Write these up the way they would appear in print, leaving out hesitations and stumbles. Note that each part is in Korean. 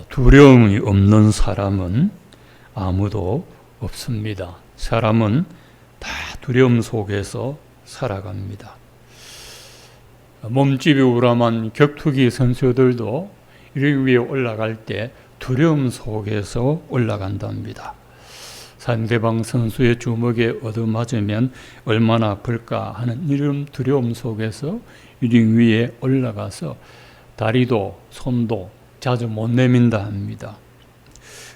두려움이 없는 사람은 아무도 없습니다. 사람은 다 두려움 속에서 살아갑니다. 몸집이 우람한 격투기 선수들도 이르기 위해 올라갈 때 두려움 속에서 올라간답니다. 상대방 선수의 주먹에 얻어맞으면 얼마나 아플까 하는 이런 두려움 속에서 링 위에 올라가서 다리도 손도 자주 못 내민다 합니다.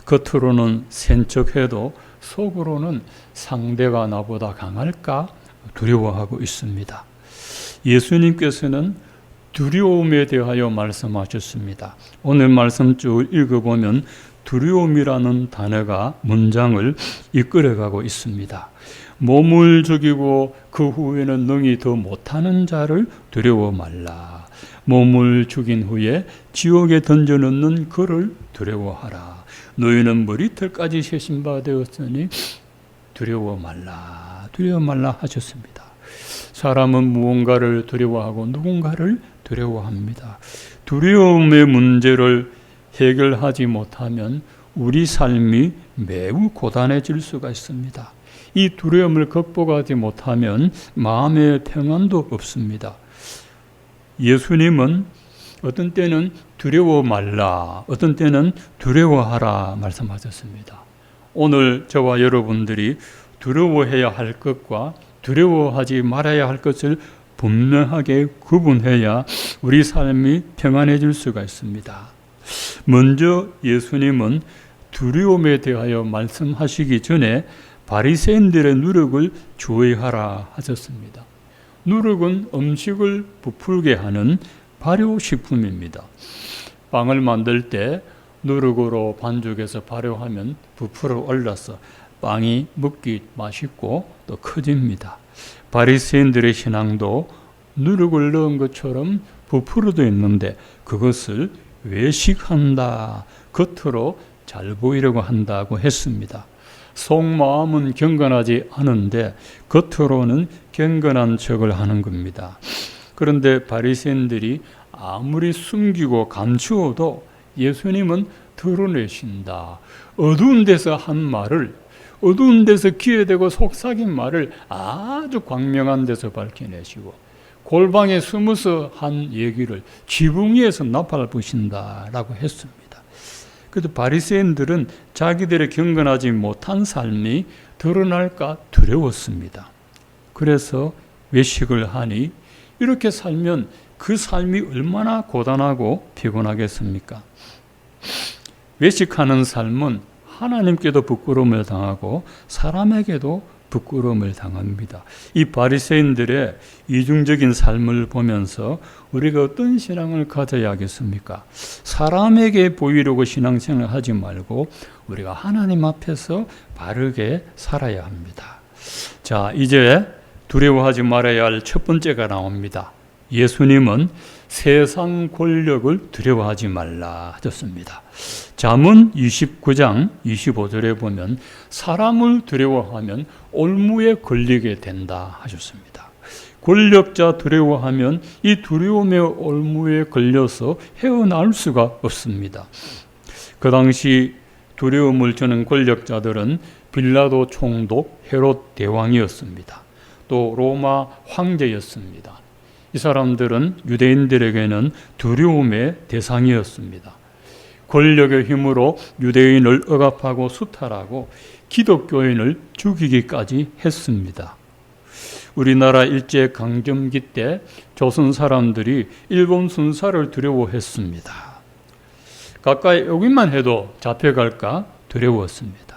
겉으로는 센 척해도 속으로는 상대가 나보다 강할까 두려워하고 있습니다. 예수님께서는 두려움에 대하여 말씀하셨습니다. 오늘 말씀 쭉 읽어보면 두려움이라는 단어가 문장을 이끌어가고 있습니다. 몸을 죽이고 그 후에는 능히 더 못하는 자를 두려워 말라. 몸을 죽인 후에 지옥에 던져넣는 그를 두려워하라. 너희는 머리털까지 세신 바 되었으니 두려워 말라 하셨습니다. 사람은 무언가를 두려워하고 누군가를 두려워합니다. 두려움의 문제를 해결하지 못하면 우리 삶이 매우 고단해질 수가 있습니다. 이 두려움을 극복하지 못하면 마음의 평안도 없습니다. 예수님은 어떤 때는 두려워 말라, 어떤 때는 두려워하라 말씀하셨습니다. 오늘 저와 여러분들이 두려워해야 할 것과 두려워하지 말아야 할 것을 분명하게 구분해야 우리 삶이 평안해질 수가 있습니다. 먼저 예수님은 두려움에 대하여 말씀하시기 전에 바리새인들의 누룩을 주의하라 하셨습니다. 누룩은 음식을 부풀게 하는 발효식품입니다. 빵을 만들 때 누룩으로 반죽해서 발효하면 부풀어 올라서 빵이 먹기 맛있고 또 커집니다. 바리새인들의 신앙도 누룩을 넣은 것처럼 부풀어져 있는데 그것을 외식한다, 겉으로 잘 보이려고 한다고 했습니다. 속마음은 경건하지 않은데 겉으로는 경건한 척을 하는 겁니다. 그런데 바리새인들이 아무리 숨기고 감추어도 예수님은 드러내신다. 어두운 데서 한 말을, 어두운 데서 귀에 대고 속삭인 말을 아주 광명한 데서 밝혀내시고 골방에 숨어서 한 얘기를 지붕 위에서 나팔 부신다라고 했습니다. 그래도 바리새인들은 자기들의 경건하지 못한 삶이 드러날까 두려웠습니다. 그래서 외식을 하니 이렇게 살면 그 삶이 얼마나 고단하고 피곤하겠습니까? 외식하는 삶은 하나님께도 부끄러움을 당하고 사람에게도 부끄러움을 당합니다. 이 바리새인들의 이중적인 삶을 보면서 우리가 어떤 신앙을 가져야 하겠습니까? 사람에게 보이려고 신앙생활을 하지 말고 우리가 하나님 앞에서 바르게 살아야 합니다. 자, 이제 두려워하지 말아야 할 첫 번째가 나옵니다. 예수님은 세상 권력을 두려워하지 말라 하셨습니다. 잠언 29장 25절에 보면 사람을 두려워하면 올무에 걸리게 된다 하셨습니다. 권력자 두려워하면 이 두려움의 올무에 걸려서 헤어나올 수가 없습니다. 그 당시 두려움을 주는 권력자들은 빌라도 총독, 헤롯 대왕이었습니다. 또 로마 황제였습니다. 이 사람들은 유대인들에게는 두려움의 대상이었습니다. 권력의 힘으로 유대인을 억압하고 수탈하고 기독교인을 죽이기까지 했습니다. 우리나라 일제강점기 때 조선 사람들이 일본 순사를 두려워했습니다. 가까이 오기만 해도 잡혀갈까 두려웠습니다.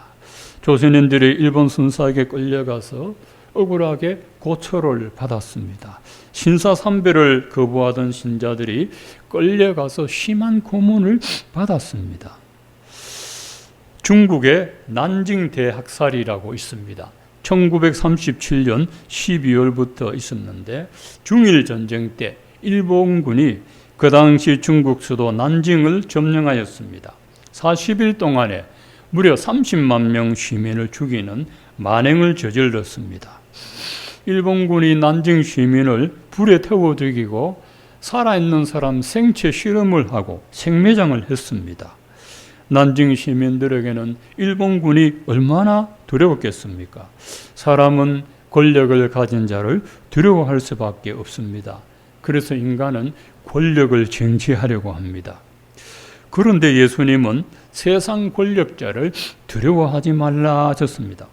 조선인들이 일본 순사에게 끌려가서 억울하게 고초를 받았습니다. 신사삼배를 거부하던 신자들이 끌려가서 심한 고문을 받았습니다. 중국의 난징 대학살이라고 있습니다. 1937년 12월부터 있었는데 중일 전쟁 때 일본군이 그 당시 중국 수도 난징을 점령하였습니다. 40일 동안에 무려 30만 명 시민을 죽이는 만행을 저질렀습니다. 일본군이 난징 시민을 불에 태워 죽이고 살아있는 사람 생체 실험을 하고 생매장을 했습니다. 난징 시민들에게는 일본군이 얼마나 두려웠겠습니까? 사람은 권력을 가진 자를 두려워할 수밖에 없습니다. 그래서 인간은 권력을 쟁취하려고 합니다. 그런데 예수님은 세상 권력자를 두려워하지 말라 하셨습니다.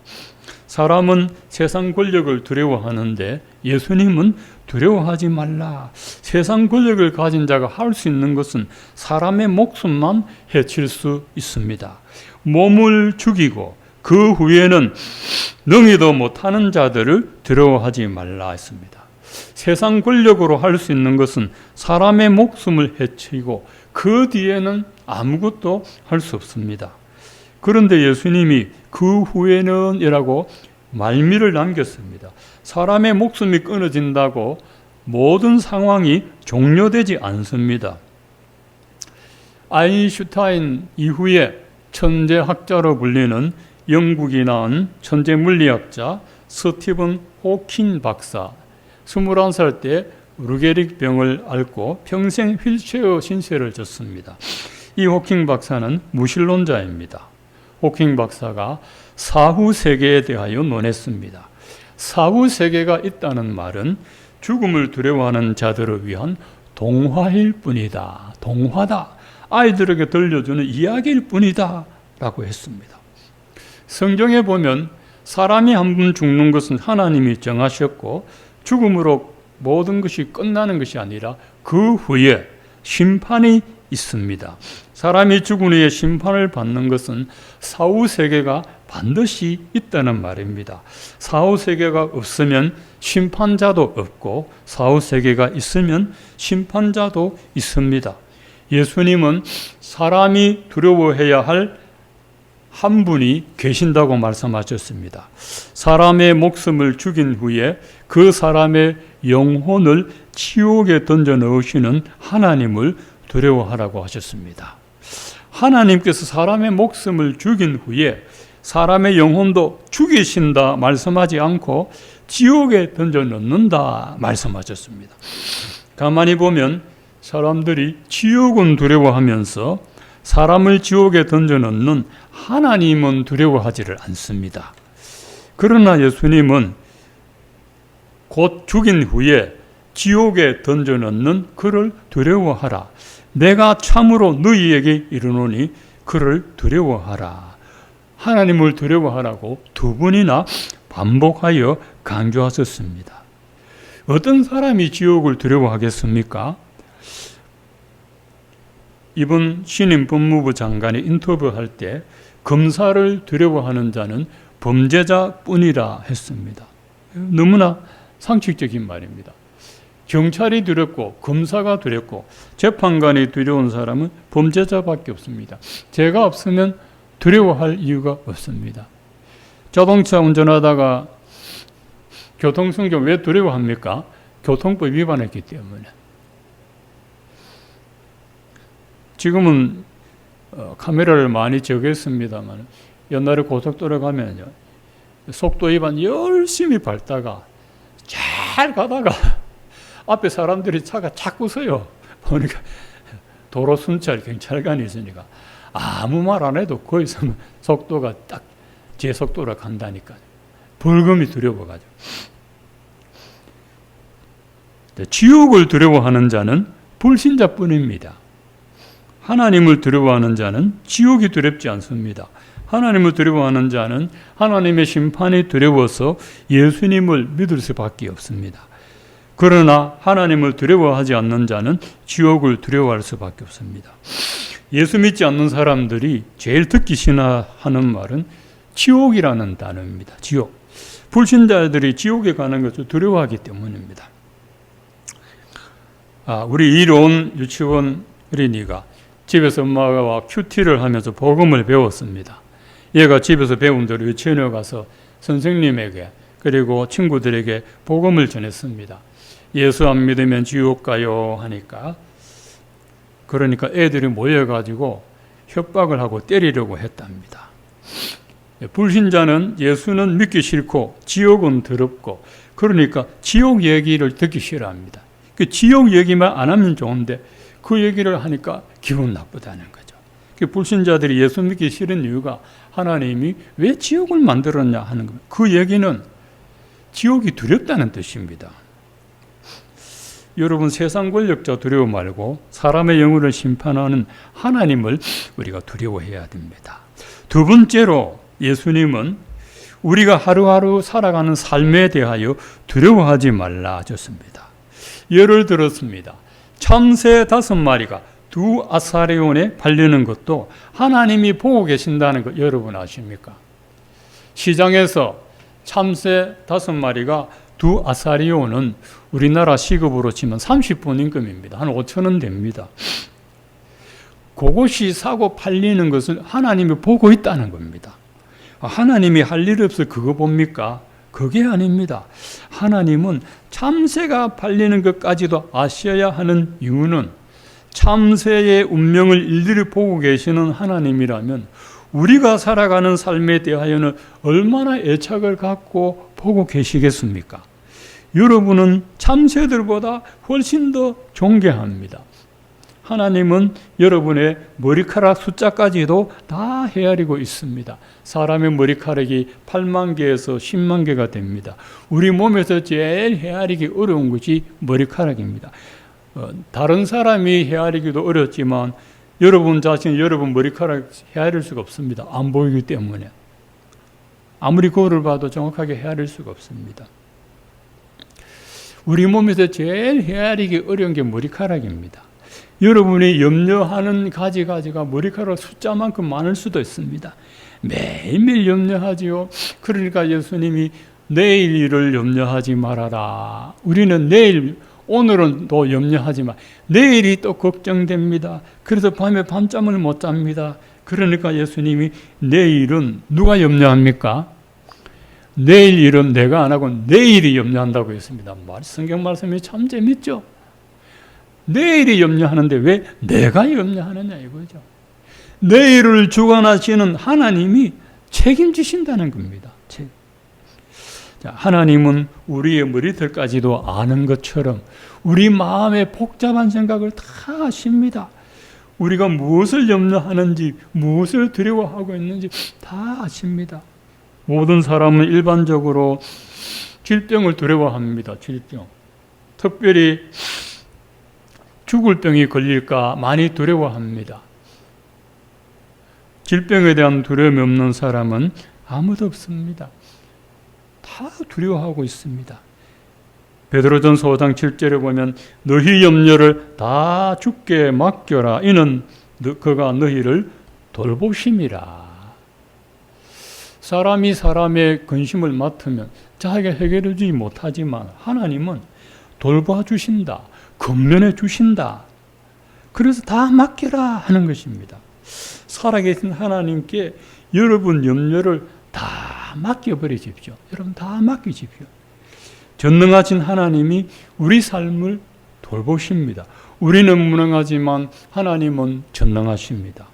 사람은 세상 권력을 두려워하는데 예수님은 두려워하지 말라. 세상 권력을 가진 자가 할 수 있는 것은 사람의 목숨만 해칠 수 있습니다. 몸을 죽이고 그 후에는 능히도 못하는 자들을 두려워하지 말라 했습니다. 세상 권력으로 할 수 있는 것은 사람의 목숨을 해치고 그 뒤에는 아무것도 할 수 없습니다. 그런데 예수님이 그 후에는 이라고 말미를 남겼습니다. 사람의 목숨이 끊어진다고 모든 상황이 종료되지 않습니다. 아인슈타인 이후에 천재학자로 불리는 영국이 낳은 천재 물리학자 스티븐 호킹 박사, 21살 때 루게릭 병을 앓고 평생 휠체어 신세를 졌습니다. 이 호킹 박사는 무신론자입니다. 호킹 박사가 사후세계에 대하여 논했습니다. 사후세계가 있다는 말은 죽음을 두려워하는 자들을 위한 동화일 뿐이다. 동화다. 아이들에게 들려주는 이야기일 뿐이다. 라고 했습니다. 성경에 보면 사람이 한 번 죽는 것은 하나님이 정하셨고 죽음으로 모든 것이 끝나는 것이 아니라 그 후에 심판이 있습니다. 사람이 죽은 후에 심판을 받는 것은 사후세계가 반드시 있다는 말입니다. 사후세계가 없으면 심판자도 없고 사후세계가 있으면 심판자도 있습니다. 예수님은 사람이 두려워해야 할 한 분이 계신다고 말씀하셨습니다. 사람의 목숨을 죽인 후에 그 사람의 영혼을 지옥에 던져 넣으시는 하나님을 두려워하라고 하셨습니다. 하나님께서 사람의 목숨을 죽인 후에 사람의 영혼도 죽이신다 말씀하지 않고 지옥에 던져 넣는다 말씀하셨습니다. 가만히 보면 사람들이 지옥은 두려워하면서 사람을 지옥에 던져 넣는 하나님은 두려워하지를 않습니다. 그러나 예수님은 곧 죽인 후에 지옥에 던져 넣는 그를 두려워하라. 내가 참으로 너희에게 이르노니 그를 두려워하라. 하나님을 두려워하라고 두 번이나 반복하여 강조하셨습니다. 어떤 사람이 지옥을 두려워하겠습니까? 이번 신임 법무부 장관이 인터뷰할 때 검사를 두려워하는 자는 범죄자뿐이라 했습니다. 너무나 상식적인 말입니다. 경찰이 두렵고 검사가 두렵고 재판관이 두려운 사람은 범죄자밖에 없습니다. 죄가 없으면 두려워할 이유가 없습니다. 자동차 운전하다가 교통순교 왜 두려워합니까? 교통법 위반했기 때문에. 지금은 카메라를 많이 적했습니다만 옛날에 고속도로 가면요, 속도 위반 열심히 밟다가 잘 가다가 앞에 사람들이 차가 자꾸 서요. 보니까 도로 순찰 경찰관이 있으니까 아무 말 안 해도 거기서 속도가 딱 제 속도로 간다니까요. 벌금이 두려워가지고. 지옥을 두려워하는 자는 불신자뿐입니다. 하나님을 두려워하는 자는 지옥이 두렵지 않습니다. 하나님을 두려워하는 자는 하나님의 심판이 두려워서 예수님을 믿을 수밖에 없습니다. 그러나 하나님을 두려워하지 않는 자는 지옥을 두려워할 수밖에 없습니다. 예수 믿지 않는 사람들이 제일 듣기 싫어하는 말은 지옥이라는 단어입니다. 지옥. 불신자들이 지옥에 가는 것을 두려워하기 때문입니다. 우리 이로운 유치원 어린이가 집에서 엄마가 큐티를 하면서 복음을 배웠습니다. 얘가 집에서 배운 대로 유치원에 가서 선생님에게 그리고 친구들에게 복음을 전했습니다. 예수 안 믿으면 지옥 가요 하니까, 그러니까 애들이 모여가지고 협박을 하고 때리려고 했답니다. 불신자는 예수는 믿기 싫고 지옥은 더럽고 그러니까 지옥 얘기를 듣기 싫어합니다. 그 지옥 얘기만 안 하면 좋은데 그 얘기를 하니까 기분 나쁘다는 거죠. 불신자들이 예수 믿기 싫은 이유가 하나님이 왜 지옥을 만들었냐 하는 겁니다. 그 얘기는 지옥이 두렵다는 뜻입니다. 여러분, 세상 권력자 두려워 말고 사람의 영혼을 심판하는 하나님을 우리가 두려워해야 됩니다. 두 번째로 예수님은 우리가 하루하루 살아가는 삶에 대하여 두려워하지 말라 하셨습니다. 예를 들었습니다. 참새 5마리가 두 아사리온에 팔리는 것도 하나님이 보고 계신다는 것 여러분 아십니까? 시장에서 참새 5마리가 두 아사리온은 우리나라 시급으로 치면 30분 임금입니다. 한 5,000원 됩니다. 그것이 사고 팔리는 것을 하나님이 보고 있다는 겁니다. 하나님이 할 일 없어 그거 봅니까? 그게 아닙니다. 하나님은 참새가 팔리는 것까지도 아셔야 하는 이유는 참새의 운명을 일일이 보고 계시는 하나님이라면 우리가 살아가는 삶에 대하여는 얼마나 애착을 갖고 보고 계시겠습니까? 여러분은 참새들보다 훨씬 더 존경합니다. 하나님은 여러분의 머리카락 숫자까지도 다 헤아리고 있습니다. 사람의 머리카락이 8만 개에서 10만 개가 됩니다. 우리 몸에서 제일 헤아리기 어려운 것이 머리카락입니다. 다른 사람이 헤아리기도 어렵지만 여러분 자신 여러분 머리카락 헤아릴 수가 없습니다. 안 보이기 때문에. 아무리 거울을 봐도 정확하게 헤아릴 수가 없습니다. 우리 몸에서 제일 헤아리기 어려운 게 머리카락입니다. 여러분이 염려하는 가지가 머리카락 숫자만큼 많을 수도 있습니다. 매일매일 염려하지요. 그러니까 예수님이 내일 일을 염려하지 말아라. 우리는 오늘은 또 염려하지 마. 내일이 또 걱정됩니다. 그래서 밤에 밤잠을 못 잡니다. 그러니까 예수님이 내일은 누가 염려합니까? 내일 일은 내가 안 하고 내일이 염려한다고 했습니다. 성경 말씀이 참 재밌죠? 내일이 염려하는데 왜 내가 염려하느냐 이거죠. 내일을 주관하시는 하나님이 책임지신다는 겁니다. 하나님은 우리의 머리털까지도 아는 것처럼 우리 마음의 복잡한 생각을 다 아십니다. 우리가 무엇을 염려하는지 무엇을 두려워하고 있는지 다 아십니다. 모든 사람은 일반적으로 질병을 두려워합니다. 질병. 특별히 죽을 병이 걸릴까 많이 두려워합니다. 질병에 대한 두려움이 없는 사람은 아무도 없습니다. 다 두려워하고 있습니다. 베드로전서 5장 7절에 보면 너희 염려를 다 주께 맡겨라. 이는 그가 너희를 돌보심이라. 사람이 사람의 근심을 맡으면 자기가 해결해주지 못하지만 하나님은 돌봐주신다. 건면해 주신다. 그래서 다 맡겨라 하는 것입니다. 살아계신 하나님께 여러분 염려를 다 맡겨버리십시오. 여러분 다 맡기십시오. 전능하신 하나님이 우리 삶을 돌보십니다. 우리는 무능하지만 하나님은 전능하십니다.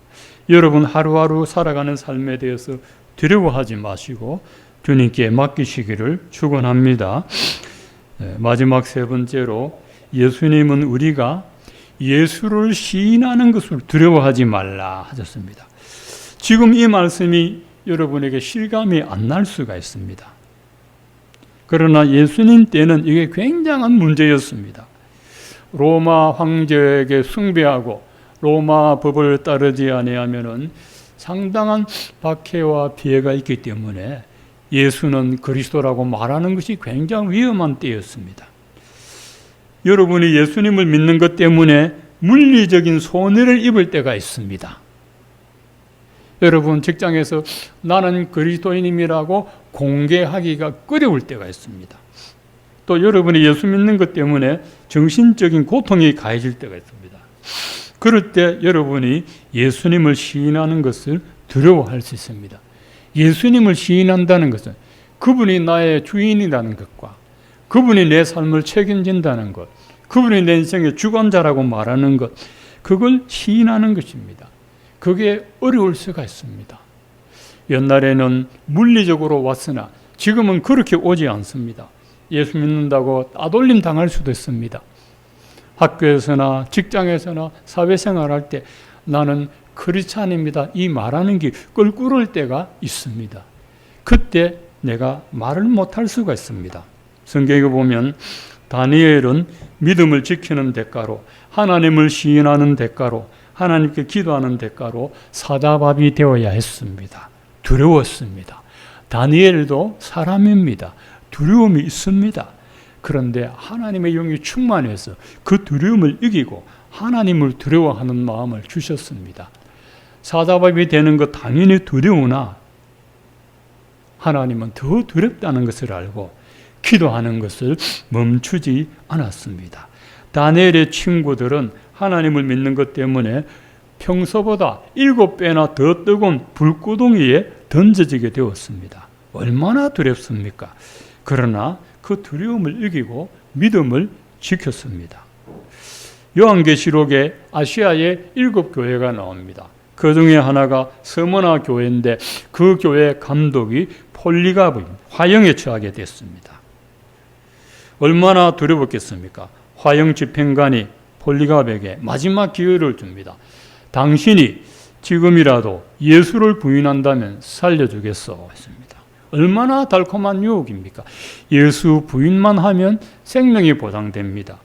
여러분 하루하루 살아가는 삶에 대해서 두려워하지 마시고 주님께 맡기시기를 축원합니다. 마지막 세 번째로 예수님은 우리가 예수를 시인하는 것을 두려워하지 말라 하셨습니다. 지금 이 말씀이 여러분에게 실감이 안 날 수가 있습니다. 그러나 예수님 때는 이게 굉장한 문제였습니다. 로마 황제에게 숭배하고 로마 법을 따르지 아니하면은 상당한 박해와 피해가 있기 때문에 예수는 그리스도라고 말하는 것이 굉장히 위험한 때였습니다. 여러분이 예수님을 믿는 것 때문에 물리적인 손해를 입을 때가 있습니다. 여러분 직장에서 나는 그리스도인임이라고 공개하기가 어려울 때가 있습니다. 또 여러분이 예수 믿는 것 때문에 정신적인 고통이 가해질 때가 있습니다. 그럴 때 여러분이 예수님을 시인하는 것을 두려워할 수 있습니다. 예수님을 시인한다는 것은 그분이 나의 주인이라는 것과 그분이 내 삶을 책임진다는 것, 그분이 내 인생의 주관자라고 말하는 것, 그걸 시인하는 것입니다. 그게 어려울 수가 있습니다. 옛날에는 물리적으로 왔으나 지금은 그렇게 오지 않습니다. 예수 믿는다고 따돌림 당할 수도 있습니다. 학교에서나 직장에서나 사회생활할 때 나는 그렇지 않습니다. 이 말하는 게 껄끄러울 때가 있습니다. 그때 내가 말을 못할 수가 있습니다. 성경에 보면 다니엘은 믿음을 지키는 대가로, 하나님을 시인하는 대가로, 하나님께 기도하는 대가로 사자밥이 되어야 했습니다. 두려웠습니다. 다니엘도 사람입니다. 두려움이 있습니다. 그런데 하나님의 영이 충만해서 그 두려움을 이기고 하나님을 두려워하는 마음을 주셨습니다. 사자밥이 되는 것 당연히 두려우나 하나님은 더 두렵다는 것을 알고 기도하는 것을 멈추지 않았습니다. 다니엘의 친구들은 하나님을 믿는 것 때문에 평소보다 7배나 더 뜨거운 불구덩이에 던져지게 되었습니다. 얼마나 두렵습니까? 그러나 그 두려움을 이기고 믿음을 지켰습니다. 요한계시록에 아시아의 7교회가 나옵니다. 그 중에 하나가 서머나 교회인데 그 교회 감독이 폴리갑의 화형에 처하게 됐습니다. 얼마나 두려웠겠습니까? 화형 집행관이 폴리갑에게 마지막 기회를 줍니다. 당신이 지금이라도 예수를 부인한다면 살려주겠소 했습니다. 얼마나 달콤한 유혹입니까? 예수 부인만 하면 생명이 보장됩니다.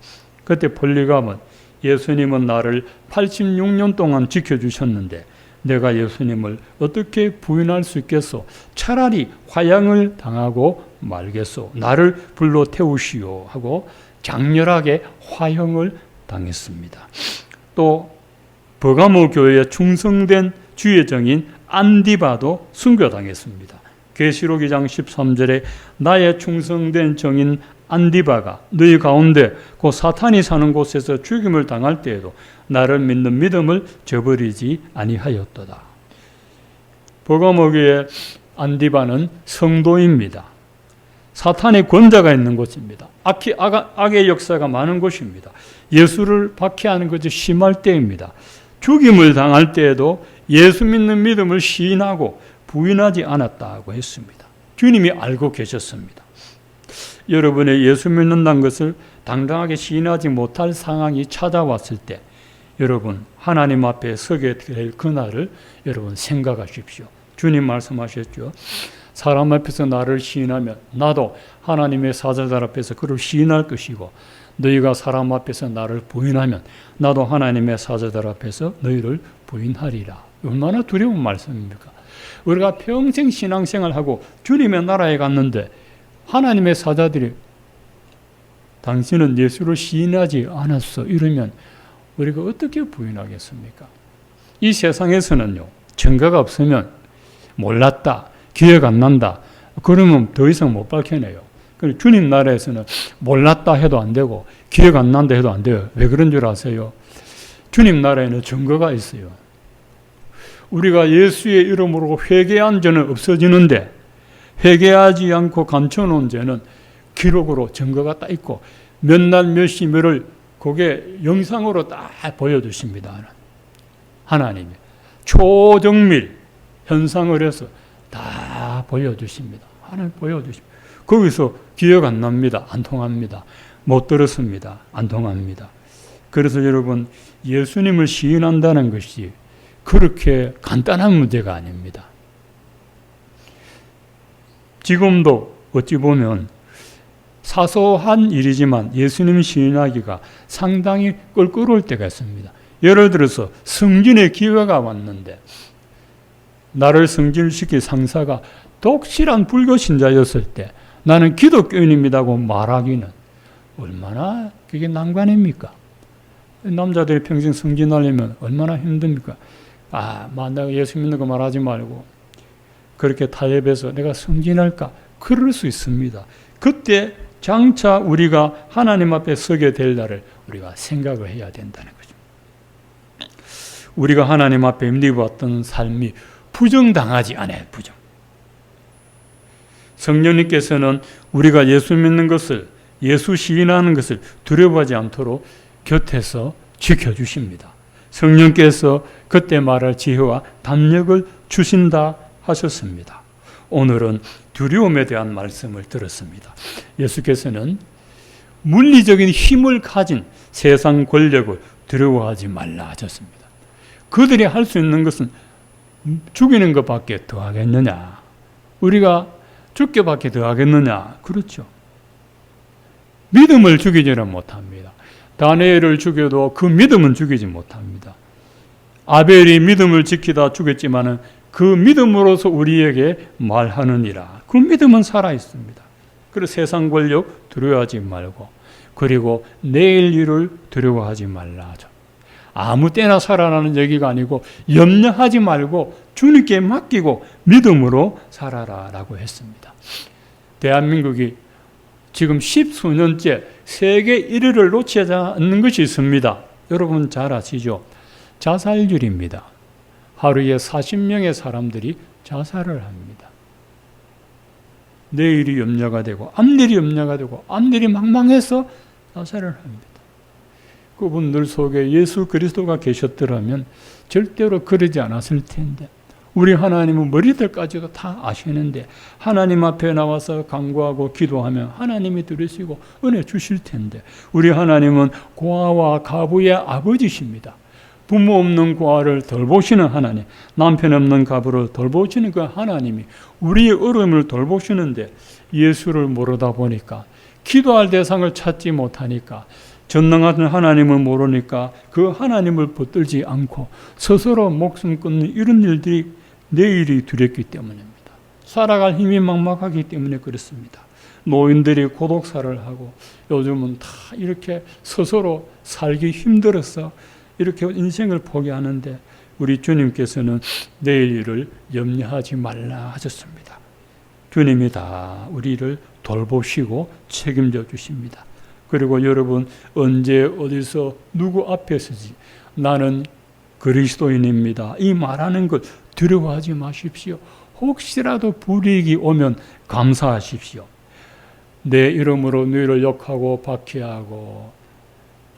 그때 폴리갑은 예수님은 나를 86년 동안 지켜주셨는데 내가 예수님을 어떻게 부인할 수 있겠소? 차라리 화형을 당하고 말겠소. 나를 불러 태우시오 하고 장렬하게 화형을 당했습니다. 또 버가모 교회에 충성된 주의 정인 안디바도 순교당했습니다. 계시록 2장 13절에 나의 충성된 정인 안디바가 너희 가운데 그 사탄이 사는 곳에서 죽임을 당할 때에도 나를 믿는 믿음을 저버리지 아니하였도다. 버가모 교회 안디바는 성도입니다. 사탄의 권자가 있는 곳입니다. 악의 역사가 많은 곳입니다. 예수를 박해하는 것이 심할 때입니다. 죽임을 당할 때에도 예수 믿는 믿음을 시인하고 부인하지 않았다고 했습니다. 주님이 알고 계셨습니다. 여러분의 예수 믿는다는 것을 당당하게 시인하지 못할 상황이 찾아왔을 때 여러분 하나님 앞에 서게 될 그날을 여러분 생각하십시오. 주님 말씀하셨죠. 사람 앞에서 나를 시인하면 나도 하나님의 사자들 앞에서 그를 시인할 것이고 너희가 사람 앞에서 나를 부인하면 나도 하나님의 사자들 앞에서 너희를 부인하리라. 얼마나 두려운 말씀입니까? 우리가 평생 신앙생활하고 주님의 나라에 갔는데 하나님의 사자들이 당신은 예수를 시인하지 않았어 이러면 우리가 어떻게 부인하겠습니까? 이 세상에서는요, 증거가 없으면 몰랐다, 기억 안 난다, 그러면 더 이상 못 밝혀내요. 주님 나라에서는 몰랐다 해도 안 되고 기억 안 난다 해도 안 돼요. 왜 그런 줄 아세요? 주님 나라에는 증거가 있어요. 우리가 예수의 이름으로 회개한 죄는 없어지는데 회개하지 않고 감춰놓은 죄는 기록으로 증거가 딱 있고 몇 날 몇 시 몇을 그게 영상으로 딱 보여주십니다. 하나님이 초정밀 현상을 해서 다 보여주십니다. 하나님 보여주십니다. 거기서 기억 안 납니다. 안 통합니다. 못 들었습니다. 안 통합니다. 그래서 여러분 예수님을 시인한다는 것이 그렇게 간단한 문제가 아닙니다. 지금도 어찌 보면 사소한 일이지만 예수님 시인하기가 상당히 껄끄러울 때가 있습니다. 예를 들어서 승진의 기회가 왔는데 나를 승진시킬 상사가 독실한 불교 신자였을 때 나는 기독교인입니다고 말하기는 얼마나 그게 난관입니까? 남자들이 평생 승진하려면 얼마나 힘듭니까? 내가 예수 믿는 거 말하지 말고 그렇게 타협해서 내가 승진할까? 그럴 수 있습니다. 그때 장차 우리가 하나님 앞에 서게 될 날을 우리가 생각을 해야 된다는 거죠. 우리가 하나님 앞에 누려왔던 삶이 부정당하지 않아요. 부정. 성령님께서는 우리가 예수 믿는 것을, 예수 시인하는 것을 두려워하지 않도록 곁에서 지켜주십니다. 성령께서 그때 말할 지혜와 담력을 주신다 하셨습니다. 오늘은 두려움에 대한 말씀을 들었습니다. 예수께서는 물리적인 힘을 가진 세상 권력을 두려워하지 말라 하셨습니다. 그들이 할 수 있는 것은 죽이는 것밖에 더 하겠느냐? 우리가 죽게밖에 더 하겠느냐? 그렇죠. 믿음을 죽이지는 못합니다. 다니엘을 죽여도 그 믿음은 죽이지 못합니다. 아벨이 믿음을 지키다 죽였지만은 그 믿음으로서 우리에게 말하느니라. 그 믿음은 살아 있습니다. 그래서 세상 권력 두려워하지 말고, 그리고 내일 일을 두려워하지 말라죠. 아무 때나 살아나는 얘기가 아니고 염려하지 말고 주님께 맡기고 믿음으로 살아라라고 했습니다. 대한민국이 지금 10수년째 세계 1위를 놓치지 않는 것이 있습니다. 여러분 잘 아시죠? 자살률입니다. 하루에 40명의 사람들이 자살을 합니다. 내일이 염려가 되고 앞일이 염려가 되고 앞일이 망망해서 자살을 합니다. 그분들 속에 예수 그리스도가 계셨더라면 절대로 그러지 않았을 텐데, 우리 하나님은 머리들까지도 다 아시는데 하나님 앞에 나와서 간구하고 기도하면 하나님이 들으시고 은혜 주실 텐데, 우리 하나님은 고아와 가부의 아버지십니다. 부모 없는 고아를 돌보시는 하나님, 남편 없는 가부를 돌보시는 그 하나님이 우리의 어려움을 돌보시는데, 예수를 모르다 보니까, 기도할 대상을 찾지 못하니까, 전능한 하나님을 모르니까 그 하나님을 붙들지 않고 스스로 목숨 끊는 이런 일들이 내일이 두렵기 때문입니다. 살아갈 힘이 막막하기 때문에 그렇습니다. 노인들이 고독사를 하고 요즘은 다 이렇게 스스로 살기 힘들어서 이렇게 인생을 포기하는데, 우리 주님께서는 내일 일을 염려하지 말라 하셨습니다. 주님이 다 우리를 돌보시고 책임져 주십니다. 그리고 여러분, 언제 어디서 누구 앞에서지 나는 그리스도인입니다, 이 말하는 것 두려워하지 마십시오. 혹시라도 불이익이 오면 감사하십시오. 내 이름으로 너희를 욕하고 박해하고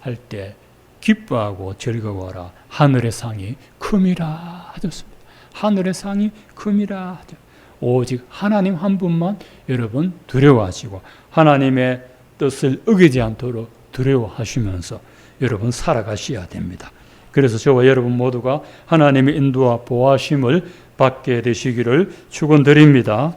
할 때 기뻐하고 즐거워라. 하늘의 상이 큼이라 하셨습니다. 하늘의 상이 큼이라 하죠. 오직 하나님 한 분만 여러분 두려워하시고 하나님의 뜻을 어기지 않도록 두려워하시면서 여러분 살아가셔야 됩니다. 그래서 저와 여러분 모두가 하나님의 인도와 보호하심을 받게 되시기를 축원드립니다.